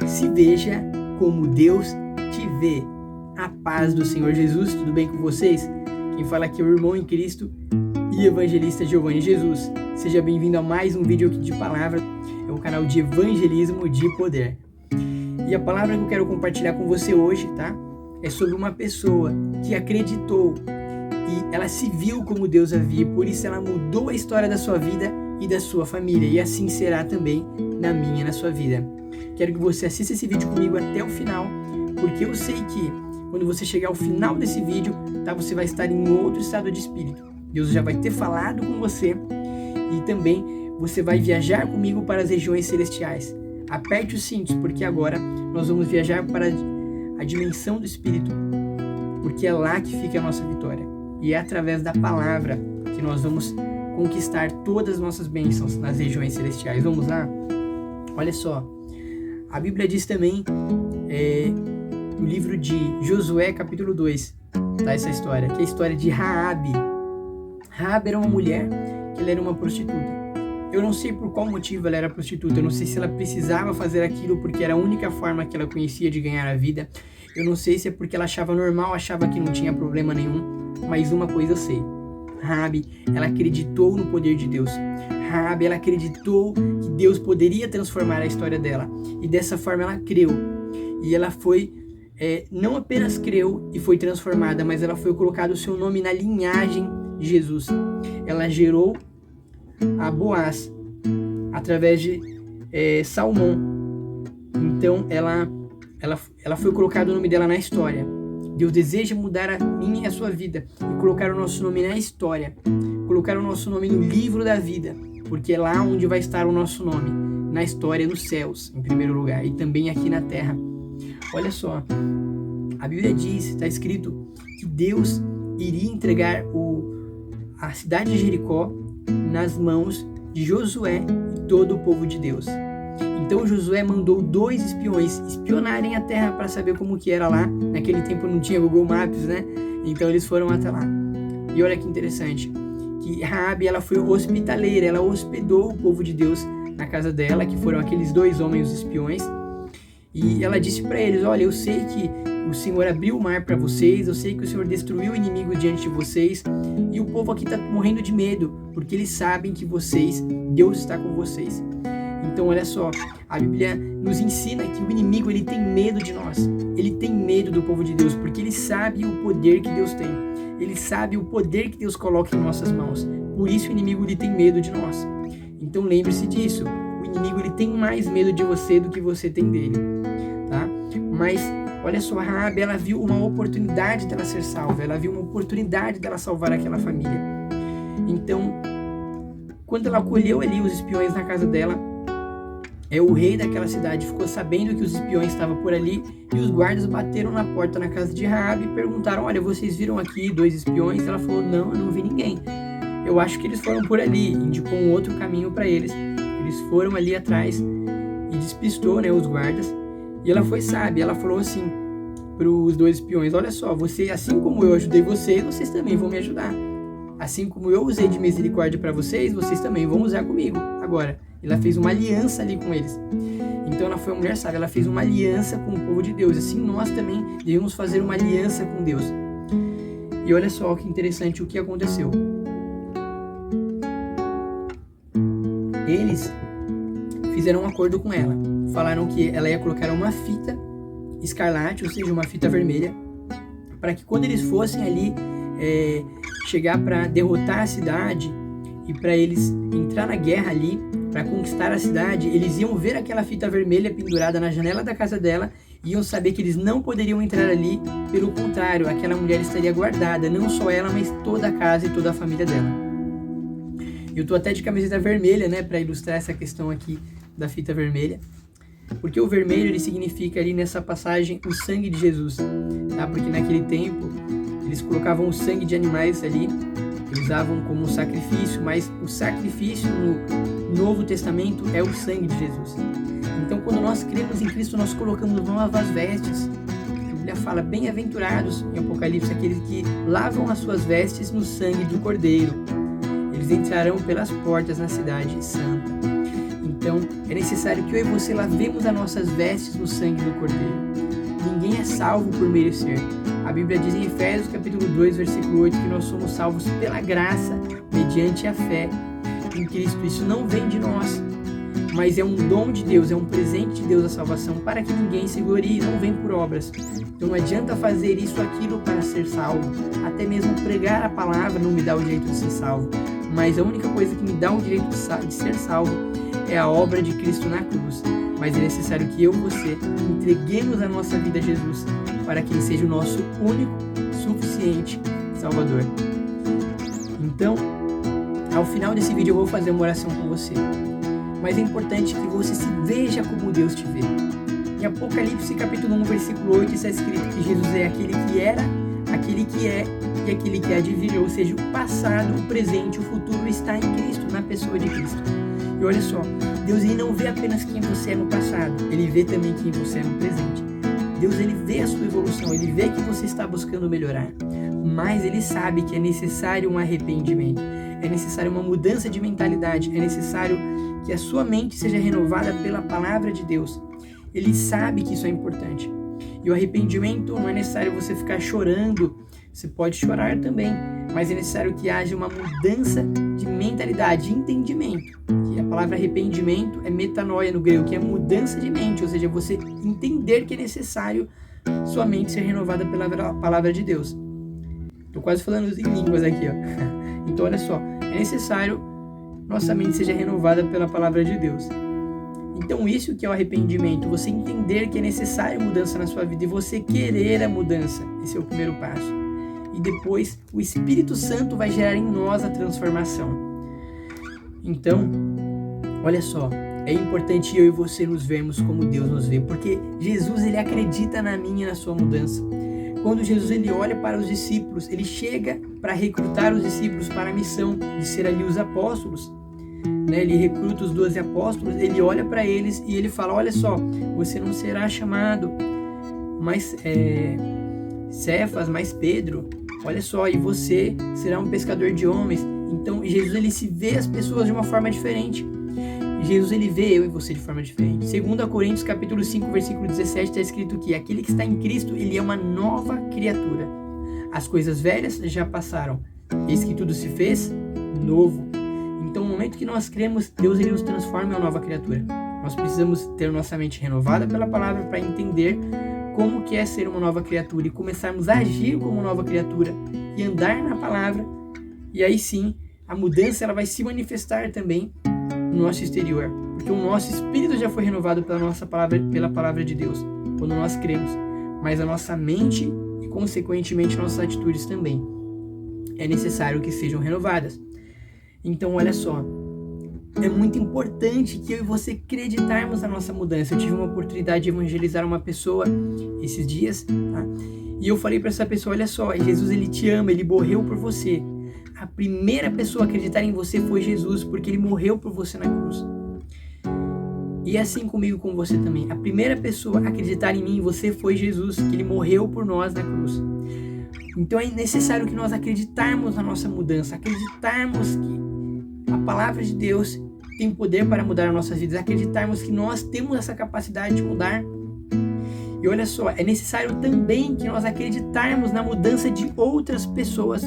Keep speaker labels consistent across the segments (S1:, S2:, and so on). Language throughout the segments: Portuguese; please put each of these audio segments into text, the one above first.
S1: Se veja como Deus te vê. A paz do Senhor Jesus, tudo bem com vocês? Quem fala aqui é o irmão em Cristo e evangelista Giovanni Jesus. Seja bem-vindo a mais um vídeo aqui de palavra, é um canal de evangelismo de poder. E a palavra que eu quero compartilhar com você hoje, tá? É sobre uma pessoa que acreditou e ela se viu como Deus a via, por isso ela mudou a história da sua vida e da sua família, e assim será também na minha e na sua vida. Quero que você assista esse vídeo comigo até o final, porque eu sei que quando você chegar ao final desse vídeo, tá, você vai estar em outro estado de espírito. Deus já vai ter falado com você e também você vai viajar comigo para as regiões celestiais. Aperte os cintos, porque agora nós vamos viajar para a dimensão do espírito, porque é lá que fica a nossa vitória. E é através da palavra que nós vamos conquistar todas as nossas bênçãos nas regiões celestiais. Vamos lá? Olha só, a Bíblia diz também, no livro de Josué, capítulo 2, tá essa história, que é a história de Raabe. Raabe era uma mulher que ela era uma prostituta. Eu não sei por qual motivo ela era prostituta, eu não sei se ela precisava fazer aquilo porque era a única forma que ela conhecia de ganhar a vida. Eu não sei se é porque ela achava normal, achava que não tinha problema nenhum, mas uma coisa eu sei. Raabe, ela acreditou no poder de Deus. Raabe, ela acreditou que Deus poderia transformar a história dela. E dessa forma ela creu. E ela foi, não apenas creu e foi transformada, mas ela foi colocado o seu nome na linhagem de Jesus. Ela gerou a Boaz através de Salmão. Então ela foi colocado o nome dela na história. Deus deseja mudar a minha e a sua vida e colocar o nosso nome na história, colocar o nosso nome no livro da vida, porque é lá onde vai estar o nosso nome, na história, nos céus, em primeiro lugar, e também aqui na terra. Olha só, a Bíblia diz, está escrito, que Deus iria entregar a cidade de Jericó nas mãos de Josué e todo o povo de Deus. Então Josué mandou 2 espiões espionarem a terra para saber como que era lá. Naquele tempo não tinha Google Maps, né? Então eles foram até lá. E olha que interessante, que Raabe, ela foi hospitaleira, ela hospedou o povo de Deus na casa dela, que foram aqueles 2 homens espiões. E ela disse para eles, olha, eu sei que o Senhor abriu o mar para vocês, eu sei que o Senhor destruiu o inimigo diante de vocês, e o povo aqui está morrendo de medo, porque eles sabem que Deus está com vocês. Então olha só, a Bíblia nos ensina que o inimigo ele tem medo de nós, ele tem medo do povo de Deus, porque ele sabe o poder que Deus tem, ele sabe o poder que Deus coloca em nossas mãos, por isso o inimigo ele tem medo de nós. Então lembre-se disso, o inimigo ele tem mais medo de você do que você tem dele, tá? Mas olha só, a Raabe, ela viu uma oportunidade dela ser salva, ela viu uma oportunidade dela salvar aquela família. Então, quando ela acolheu ali os espiões na casa dela, o rei daquela cidade ficou sabendo que os espiões estavam por ali e os guardas bateram na porta na casa de Raabe e perguntaram, olha, vocês viram aqui 2 espiões? Ela falou, não, eu não vi ninguém. Eu acho que eles foram por ali, indicou um outro caminho para eles. Eles foram ali atrás e despistou, né, os guardas. E ela foi sábia, ela falou assim para os 2 espiões, olha só, assim como eu ajudei vocês também vão me ajudar. Assim como eu usei de misericórdia para vocês também vão usar comigo. Agora, ela fez uma aliança ali com eles. Então ela foi uma mulher sábia, ela fez uma aliança com o povo de Deus. Assim nós também devemos fazer uma aliança com Deus. E olha só que interessante o que aconteceu. Eles fizeram um acordo com ela. Falaram que ela ia colocar uma fita escarlate, ou seja, uma fita vermelha, para que quando eles fossem ali chegar para derrotar a cidade e para eles entrar na guerra ali, para conquistar a cidade, eles iam ver aquela fita vermelha pendurada na janela da casa dela e iam saber que eles não poderiam entrar ali, pelo contrário, aquela mulher estaria guardada, não só ela, mas toda a casa e toda a família dela. Eu tô até de camiseta vermelha, né, para ilustrar essa questão aqui da fita vermelha, porque o vermelho ele significa ali nessa passagem o sangue de Jesus, tá? Porque naquele tempo eles colocavam o sangue de animais ali, usavam como sacrifício, mas o sacrifício no Novo Testamento é o sangue de Jesus. Então, quando nós cremos em Cristo, nós colocamos novas vestes. A Bíblia fala, bem-aventurados, em Apocalipse, aqueles que lavam as suas vestes no sangue do Cordeiro. Eles entrarão pelas portas na cidade santa. Então, é necessário que eu e você lavemos as nossas vestes no sangue do Cordeiro. Ninguém é salvo por merecer. A Bíblia diz em Efésios capítulo 2, versículo 8, que nós somos salvos pela graça, mediante a fé em Cristo. Isso não vem de nós, mas é um dom de Deus, é um presente de Deus a salvação, para que ninguém se glorie, não vem por obras. Então não adianta fazer isso ou aquilo para ser salvo. Até mesmo pregar a palavra não me dá o direito de ser salvo. Mas a única coisa que me dá o direito de ser salvo é a obra de Cristo na cruz. Mas é necessário que eu e você entreguemos a nossa vida a Jesus, para que Ele seja o nosso único, suficiente Salvador. Então, ao final desse vídeo eu vou fazer uma oração com você. Mas é importante que você se veja como Deus te vê. Em Apocalipse capítulo 1, versículo 8, está escrito que Jesus é aquele que era, aquele que é e aquele que há de vir. Ou seja, o passado, o presente, o futuro está em Cristo, na pessoa de Cristo. E olha só, Deus ele não vê apenas quem você é no passado, Ele vê também quem você é no presente. Deus ele vê a sua evolução, Ele vê que você está buscando melhorar, mas Ele sabe que é necessário um arrependimento, é necessário uma mudança de mentalidade, é necessário que a sua mente seja renovada pela palavra de Deus. Ele sabe que isso é importante. E o arrependimento não é necessário você ficar chorando, você pode chorar também, mas é necessário que haja uma mudança de mentalidade, de entendimento. Que a palavra arrependimento é metanoia no grego, que é mudança de mente, ou seja, você entender que é necessário sua mente ser renovada pela palavra de Deus. Estou quase falando em línguas aqui, ó. Então olha só, é necessário nossa mente seja renovada pela palavra de Deus. Então isso que é o arrependimento, você entender que é necessário mudança na sua vida e você querer a mudança. Esse é o primeiro passo. E depois o Espírito Santo vai gerar em nós a transformação. Então, olha só, é importante eu e você nos vermos como Deus nos vê, porque Jesus ele acredita na minha e na sua mudança. Quando Jesus ele olha para os discípulos, ele chega para recrutar os discípulos para a missão de ser ali os apóstolos. Ele recruta os 12 apóstolos, ele olha para eles e ele fala, olha só, você não será chamado mais Cefas, mais Pedro, olha só, e você será um pescador de homens. Então Jesus ele se vê as pessoas de uma forma diferente. Jesus ele vê eu e você de forma diferente. 2 Coríntios capítulo 5, versículo 17 está escrito que aquele que está em Cristo, ele é uma nova criatura. As coisas velhas já passaram, eis que tudo se fez novo. Então no momento que nós cremos, Deus ele nos transforma em uma nova criatura. Nós precisamos ter nossa mente renovada pela palavra para entender como que é ser uma nova criatura e começarmos a agir como nova criatura e andar na palavra. E aí sim, a mudança ela vai se manifestar também no nosso exterior, porque o nosso espírito já foi renovado pela palavra de Deus, quando nós cremos, mas a nossa mente e consequentemente nossas atitudes também é necessário que sejam renovadas. Então olha só, é muito importante que eu e você acreditarmos na nossa mudança. Eu tive uma oportunidade de evangelizar uma pessoa esses dias, tá? E eu falei para essa pessoa, olha só, Jesus ele te ama, ele morreu por você. A primeira pessoa a acreditar em você foi Jesus, porque ele morreu por você na cruz. E é assim comigo, com você também. A primeira pessoa a acreditar em mim e você foi Jesus, que ele morreu por nós na cruz. Então é necessário que nós acreditarmos na nossa mudança, acreditarmos que a palavra de Deus tem poder para mudar as nossas vidas, acreditarmos que nós temos essa capacidade de mudar. E olha só, é necessário também que nós acreditarmos na mudança de outras pessoas.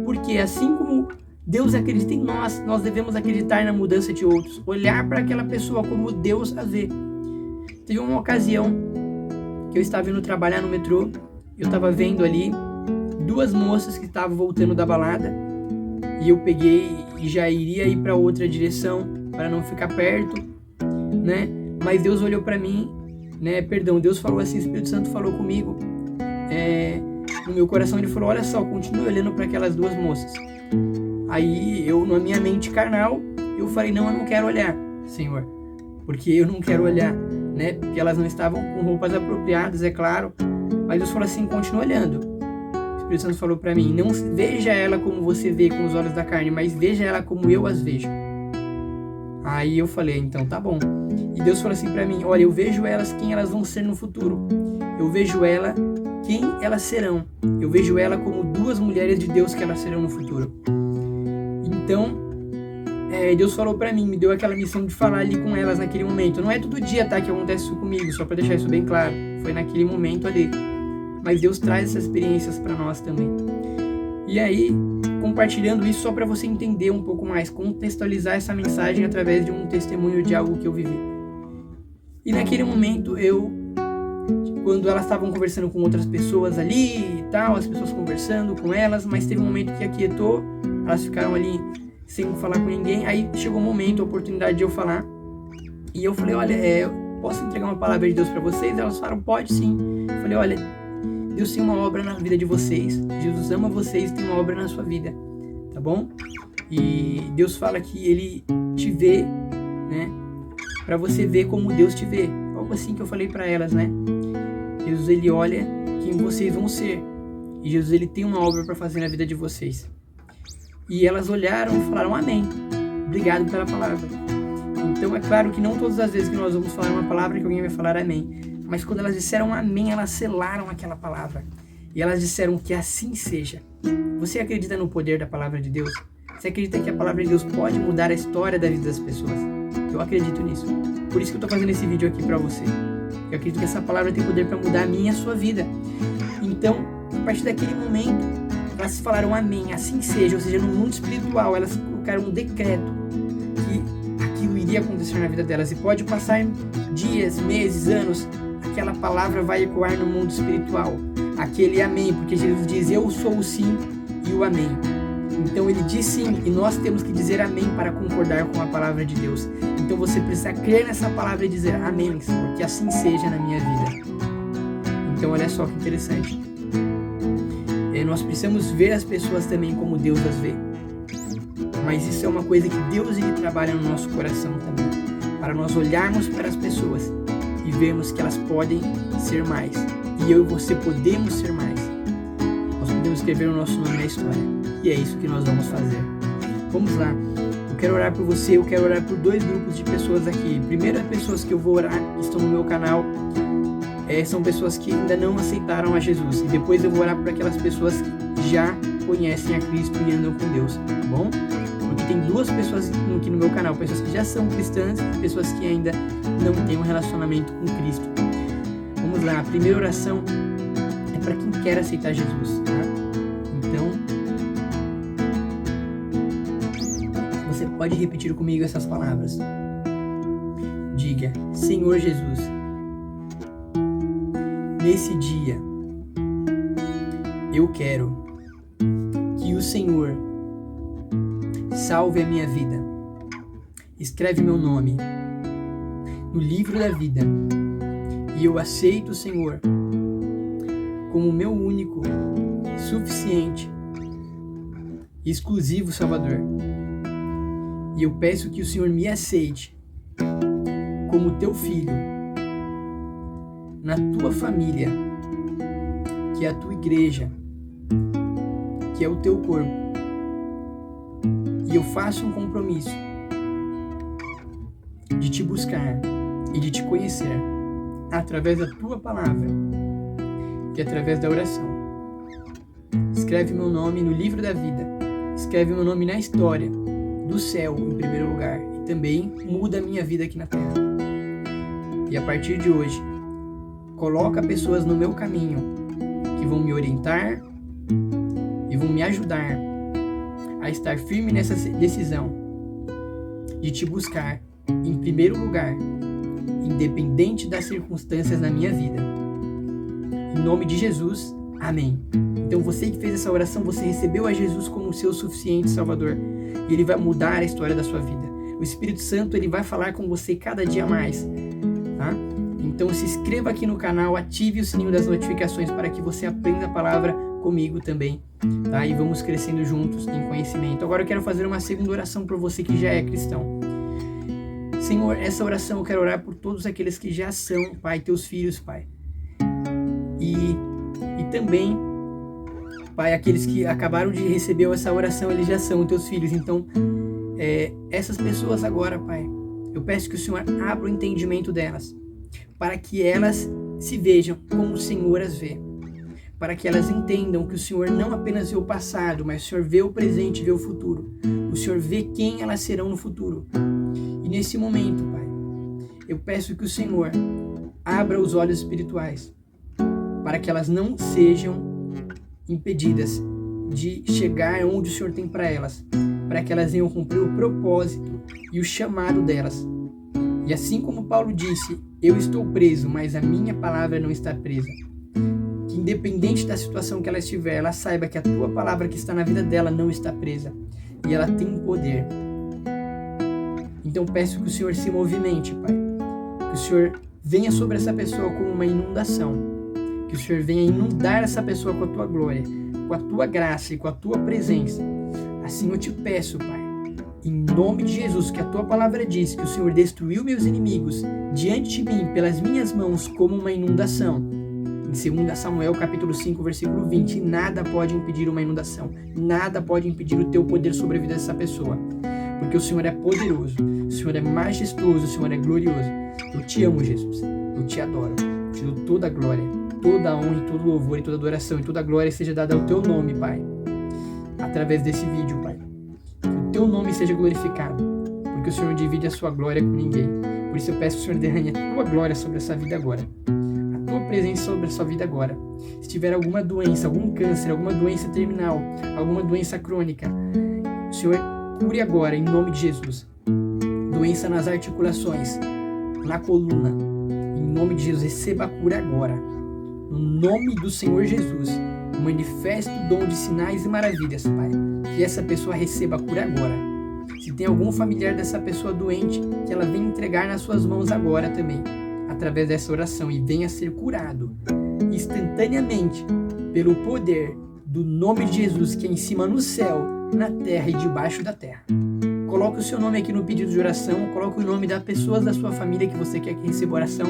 S1: Porque assim como Deus acredita em nós, nós devemos acreditar na mudança de outros. Olhar para aquela pessoa como Deus a vê. Teve uma ocasião que eu estava indo trabalhar no metrô. Eu estava vendo ali 2 moças que estavam voltando da balada. E eu peguei e já iria ir para outra direção para não ficar perto, né? Mas Deus olhou para mim, né? Deus falou assim, o Espírito Santo falou comigo. No meu coração ele falou, olha só, continue olhando para aquelas 2 moças. Aí eu, na minha mente carnal, eu falei, não, eu não quero olhar, Senhor, porque eu não quero olhar, né? Porque elas não estavam com roupas apropriadas, é claro. Mas Deus falou assim, continue olhando. O Espírito Santo falou para mim, não veja ela como você vê com os olhos da carne, mas veja ela como eu as vejo. Aí eu falei, então tá bom. E Deus falou assim para mim, olha, eu vejo elas quem elas vão ser no futuro. Eu vejo ela quem elas serão. Eu vejo ela como 2 mulheres de Deus que elas serão no futuro. Então, Deus falou pra mim, me deu aquela missão de falar ali com elas naquele momento. Não é todo dia, tá, que acontece isso comigo, só pra deixar isso bem claro. Foi naquele momento ali. Mas Deus traz essas experiências pra nós também. E aí, compartilhando isso só pra você entender um pouco mais, contextualizar essa mensagem através de um testemunho de algo que eu vivi. E naquele momento, quando elas estavam conversando com outras pessoas ali e tal, as pessoas conversando com elas, mas teve um momento que aquietou, elas ficaram ali sem falar com ninguém, aí chegou o momento, a oportunidade de eu falar, e eu falei, olha, posso entregar uma palavra de Deus para vocês? Elas falaram, pode sim. Eu falei, olha, Deus tem uma obra na vida de vocês, Jesus ama vocês e tem uma obra na sua vida, tá bom? E Deus fala que Ele te vê, né, para você ver como Deus te vê, algo assim que eu falei para elas, né? Jesus, Ele olha quem vocês vão ser, e Jesus, Ele tem uma obra para fazer na vida de vocês. E elas olharam e falaram, amém, obrigado pela palavra. Então é claro que não todas as vezes que nós vamos falar uma palavra que alguém vai falar amém, mas quando elas disseram amém, elas selaram aquela palavra, e elas disseram que assim seja. Você acredita no poder da palavra de Deus? Você acredita que a palavra de Deus pode mudar a história da vida das pessoas? Eu acredito nisso, por isso que eu tô fazendo esse vídeo aqui pra você. Eu acredito que essa palavra tem poder para mudar a minha e a sua vida. Então, a partir daquele momento, elas falaram amém, assim seja, ou seja, no mundo espiritual, elas colocaram um decreto que aquilo iria acontecer na vida delas. E pode passar dias, meses, anos, aquela palavra vai ecoar no mundo espiritual. Aquele amém, porque Jesus diz, eu sou o sim e o amém. Então ele diz sim, e nós temos que dizer amém para concordar com a palavra de Deus. Então você precisa crer nessa palavra e dizer amém, Senhor, que assim seja na minha vida. Então olha só que interessante. Nós precisamos ver as pessoas também como Deus as vê. Mas isso é uma coisa que Deus ele trabalha no nosso coração também. Para nós olharmos para as pessoas e vermos que elas podem ser mais. E eu e você podemos ser mais. Nós podemos escrever o nosso nome na história. E é isso que nós vamos fazer. Vamos lá. Eu quero orar por você, eu quero orar por dois grupos de pessoas aqui. Primeiro, as pessoas que eu vou orar, que estão no meu canal, são pessoas que ainda não aceitaram a Jesus. E depois eu vou orar por aquelas pessoas que já conhecem a Cristo e andam com Deus, tá bom? Porque tem duas pessoas aqui no meu canal, pessoas que já são cristãs e pessoas que ainda não têm um relacionamento com Cristo. Vamos lá, a primeira oração é para quem quer aceitar Jesus, tá? Então, você pode repetir comigo essas palavras. Diga, Senhor Jesus, nesse dia, eu quero que o Senhor salve a minha vida. Escreve meu nome no livro da vida e eu aceito o Senhor como meu único, suficiente e exclusivo Salvador. E eu peço que o Senhor me aceite como teu filho na tua família, que é a tua igreja, que é o teu corpo. E eu faço um compromisso de te buscar e de te conhecer através da tua palavra, que é através da oração. Escreve meu nome no livro da vida, escreve meu nome na história do céu em primeiro lugar e também muda a minha vida aqui na terra. E a partir de hoje, coloca pessoas no meu caminho que vão me orientar e vão me ajudar a estar firme nessa decisão de te buscar em primeiro lugar, independente das circunstâncias na minha vida. Em nome de Jesus, amém. Então você que fez essa oração, você recebeu a Jesus como seu suficiente Salvador e Ele vai mudar a história da sua vida. O Espírito Santo ele vai falar com você cada dia mais, tá? Então se inscreva aqui no canal, ative o sininho das notificações para que você aprenda a palavra comigo também, tá? E vamos crescendo juntos em conhecimento. Agora eu quero fazer uma segunda oração por você que já é cristão. Senhor, essa oração eu quero orar por todos aqueles que já são, Pai, teus filhos, Pai. E também, Pai, aqueles que acabaram de receber essa oração, eles já são teus filhos. Então, essas pessoas agora, Pai, eu peço que o Senhor abra o entendimento delas, para que elas se vejam como o Senhor as vê, para que elas entendam que o Senhor não apenas vê o passado, mas o Senhor vê o presente e vê o futuro. O Senhor vê quem elas serão no futuro. E nesse momento, Pai, eu peço que o Senhor abra os olhos espirituais para que elas não sejam impedidas de chegar onde o Senhor tem para elas, para que elas venham cumprir o propósito e o chamado delas. E assim como Paulo disse, eu estou preso, mas a minha palavra não está presa. Que independente da situação que ela estiver, ela saiba que a tua palavra que está na vida dela não está presa. E ela tem um poder. Então peço que o Senhor se movimente, Pai. Que o Senhor venha sobre essa pessoa como uma inundação. Que o Senhor venha inundar essa pessoa com a tua glória, com a tua graça e com a tua presença. Assim eu te peço, Pai, em nome de Jesus, que a tua palavra diz que o Senhor destruiu meus inimigos diante de mim pelas minhas mãos como uma inundação. Em 2 Samuel capítulo 5, versículo 20, nada pode impedir uma inundação, nada pode impedir o teu poder sobre a vida dessa pessoa, porque o Senhor é poderoso, o Senhor é majestoso, o Senhor é glorioso. Eu te amo, Jesus, eu te adoro, eu te dou toda a glória, toda a honra e todo o louvor e toda a adoração e toda a glória seja dada ao teu nome, Pai, através desse vídeo, Pai. Que o teu nome seja glorificado, porque o Senhor não divide a sua glória com ninguém. Por isso eu peço que o Senhor derrame a tua glória sobre essa vida agora, a tua presença sobre a sua vida agora. Se tiver alguma doença, algum câncer, alguma doença terminal, alguma doença crônica, o Senhor cure agora em nome de Jesus. Doença nas articulações, na coluna, em nome de Jesus, receba a cura agora. No nome do Senhor Jesus, manifesta o dom de sinais e maravilhas, Pai. Que essa pessoa receba a cura agora. Se tem algum familiar dessa pessoa doente, que ela venha entregar nas suas mãos agora também, através dessa oração, e venha ser curado instantaneamente pelo poder do nome de Jesus, que é em cima no céu, na terra e debaixo da terra. Coloque o seu nome aqui no pedido de oração, coloque o nome das pessoas da sua família que você quer que receba oração,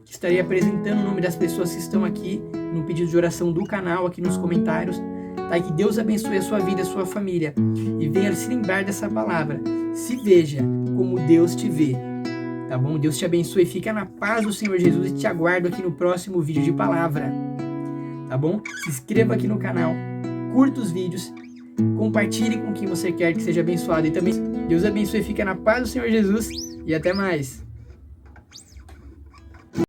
S1: que estarei apresentando o nome das pessoas que estão aqui no pedido de oração do canal, aqui nos comentários, tá? E que Deus abençoe a sua vida, a sua família, e venha se lembrar dessa palavra. Se veja como Deus te vê, tá bom? Deus te abençoe, fica na paz do Senhor Jesus e te aguardo aqui no próximo vídeo de palavra, tá bom? Se inscreva aqui no canal, curta os vídeos, compartilhe com quem você quer que seja abençoado, e também Deus abençoe, fica na paz do Senhor Jesus e até mais.